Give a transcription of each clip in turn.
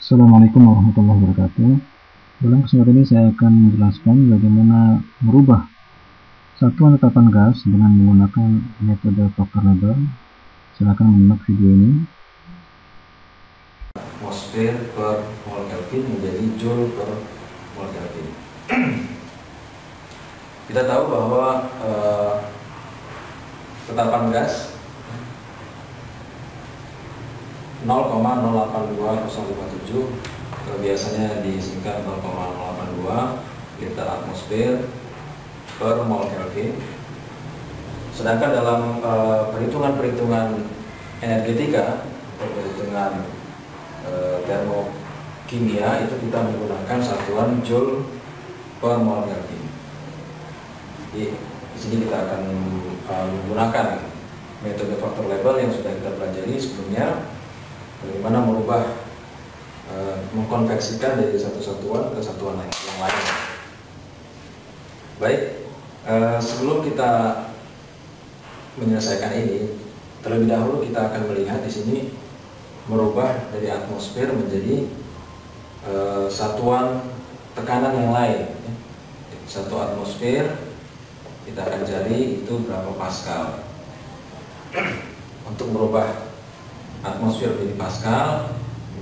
Assalamualaikum warahmatullahi wabarakatuh. Dalam kesempatan ini saya akan menjelaskan bagaimana merubah satuan tetapan gas dengan menggunakan metode faktor label. Silakan menyimak video ini. Atmosfer per mol Kelvin menjadi joule per mol Kelvin. Kita tahu bahwa tetapan gas 0,082057 biasanya disingkat 0,082 liter atmosfer per mol Kelvin. Sedangkan dalam perhitungan energetika atau perhitungan termokimia itu kita menggunakan satuan joule per mol Kelvin. Jadi di sini kita akan menggunakan metode faktor label yang sudah kita pelajari sebelumnya, bagaimana merubah mengkonversikan dari satu satuan ke satuan yang lain. Baik, sebelum kita menyelesaikan ini, terlebih dahulu kita akan melihat di sini merubah dari atmosfer menjadi satuan tekanan yang lain. Satu atmosfer kita akan cari itu berapa Pascal. Untuk merubah atmosfer menjadi Pascal,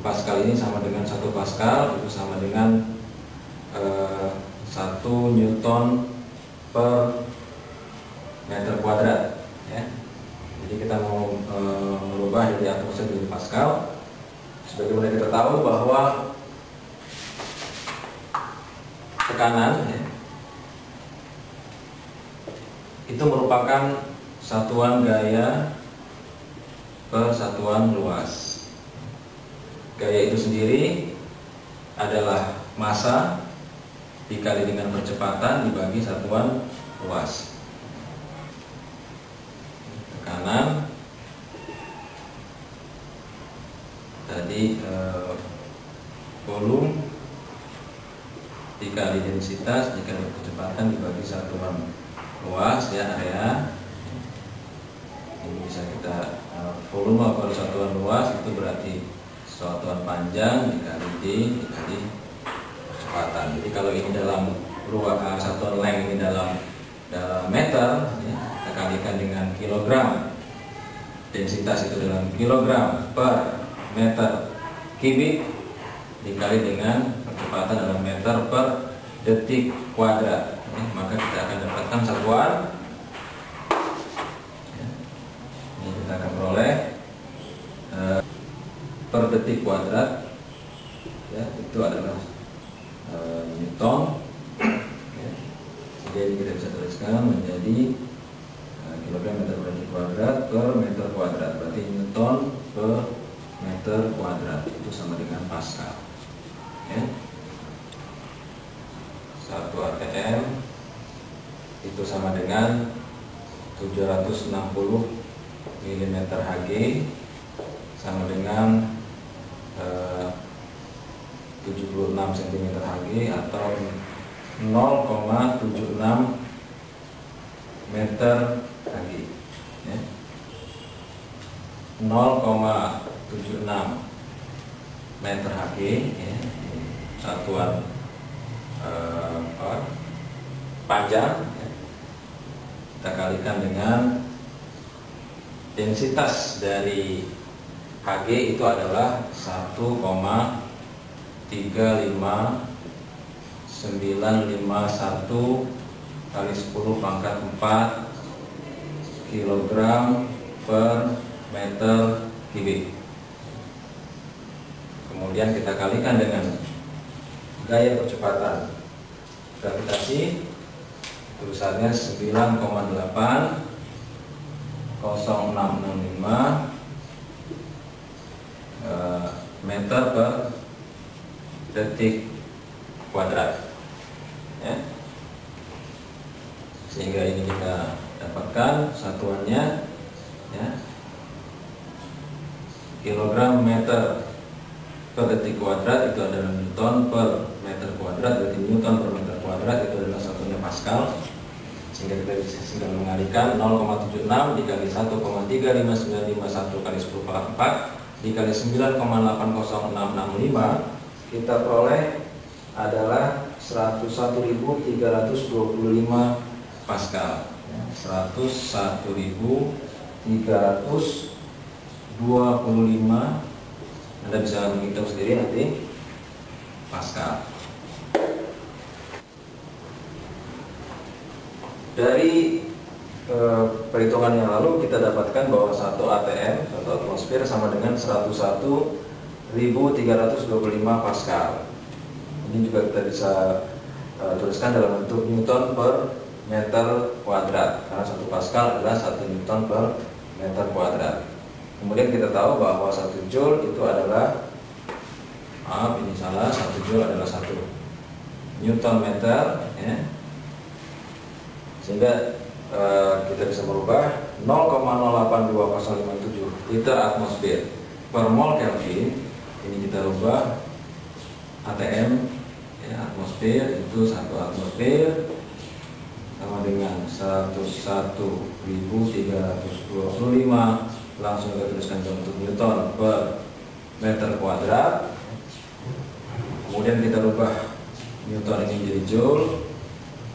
Pascal ini sama dengan 1 Pascal, itu sama dengan 1 Newton per meter kuadrat, ya. Jadi kita mau merubah dari atmosfer menjadi Pascal. Sebagaimana kita tahu bahwa tekanan, ya, itu merupakan satuan gaya per satuan luas. Gaya itu sendiri adalah massa dikali dengan percepatan dibagi satuan luas. Tekanan tadi volume dikali densitas dikali percepatan dibagi satuan luas, ya, area. Ini bisa kita volume per satuan luas itu berarti satuan panjang dikali D dikali percepatan. Jadi kalau ini dalam satuan length ini dalam meter, ya, kita kalikan dengan kilogram. Densitas itu dalam kilogram per meter kubik dikali dengan percepatan dalam meter per detik kuadrat. Ya, maka kita akan dapatkan satuan. Ya, ini kita akan peroleh per detik kuadrat, ya, itu adalah Newton, ya. Jadi kita bisa tuliskan menjadi kilogram meter per detik kuadrat per meter kuadrat, berarti Newton per meter kuadrat itu sama dengan Pascal, ya. 1 atm itu sama dengan 760 mm Hg sama dengan 76 cm Hg atau 0,76 meter Hg, ya. 0,76 meter Hg, ya, satuan panjang, ya. Kita kalikan dengan densitas dari Hg itu adalah 1,35951 kali 10 pangkat 4 kilogram per meter kubik. Kemudian kita kalikan dengan gaya percepatan gravitasi, tulisannya 9,80665 meter per detik kuadrat, ya. Sehingga ini kita dapatkan satuannya, ya, kilogram meter per detik kuadrat itu adalah Newton per meter kuadrat, berarti Newton per meter kuadrat itu adalah satunya Pascal. Sehingga kita bisa tinggal mengalihkan 0,76 dikali 1,35951 kali 10 pangkat 4 dikali 9,80665, kita peroleh adalah 101.325 Pascal. 101.325, Anda bisa menghitung sendiri nanti, Pascal. Dari perhitungan yang lalu kita dapatkan bahwa 1 atm, 1 atmosfer sama dengan 101.325 Pascal. Ini juga kita bisa tuliskan dalam bentuk Newton per meter kuadrat, karena 1 Pascal adalah 1 Newton per meter kuadrat. Kemudian kita tahu bahwa 1 Joule itu adalah, maaf ini salah, 1 Joule adalah 1 Newton meter, ya. Sehingga kita bisa merubah 0,082057 liter atmosfer per mol Kelvin. Ini kita rubah atm, ya, atmosfer itu 1 atmosfer sama dengan 101.325, langsung kita tuliskan dalam bentuk Newton per meter kuadrat. Kemudian kita rubah Newton ini menjadi Joule,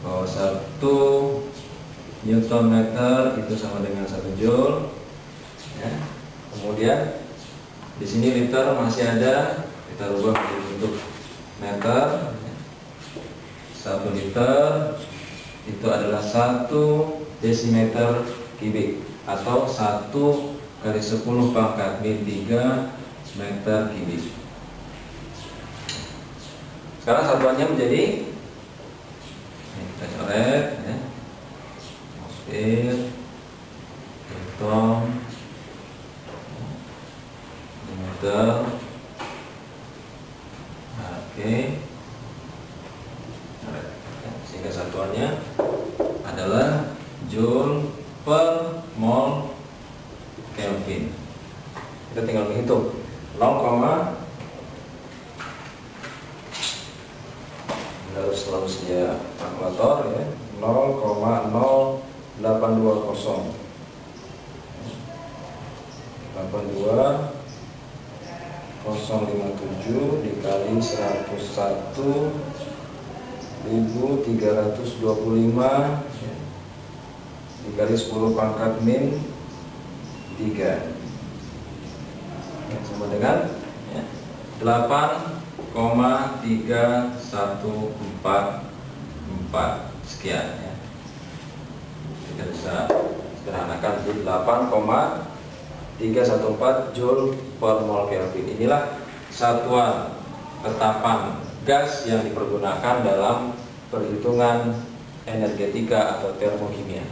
bahwa 1 Newton meter itu sama dengan 1 Joule, ya. Kemudian di sini liter masih ada, kita rubah menjadi bentuk meter. 1 liter itu adalah 1 desimeter kubik atau 1 kali 10 pangkat min 3 meter kubik. Sekarang satuannya menjadi, ini kita coret, ya, atmosfer, Newton, meter. Oke. Sehingga satuannya adalah Joule per mol Kelvin. Kita tinggal menghitung 0, harus selalu sedia kalkulator, ya, 0,0820 82057 dikali 101.325 dikali 10 pangkat min 3, ya, sama dengan, ya, 8,3144 sekian, ya. Kita bisa sederhanakan di 8,314 Joule per mol Kelvin. Inilah satuan tetapan gas yang dipergunakan dalam perhitungan energetika atau termokimia.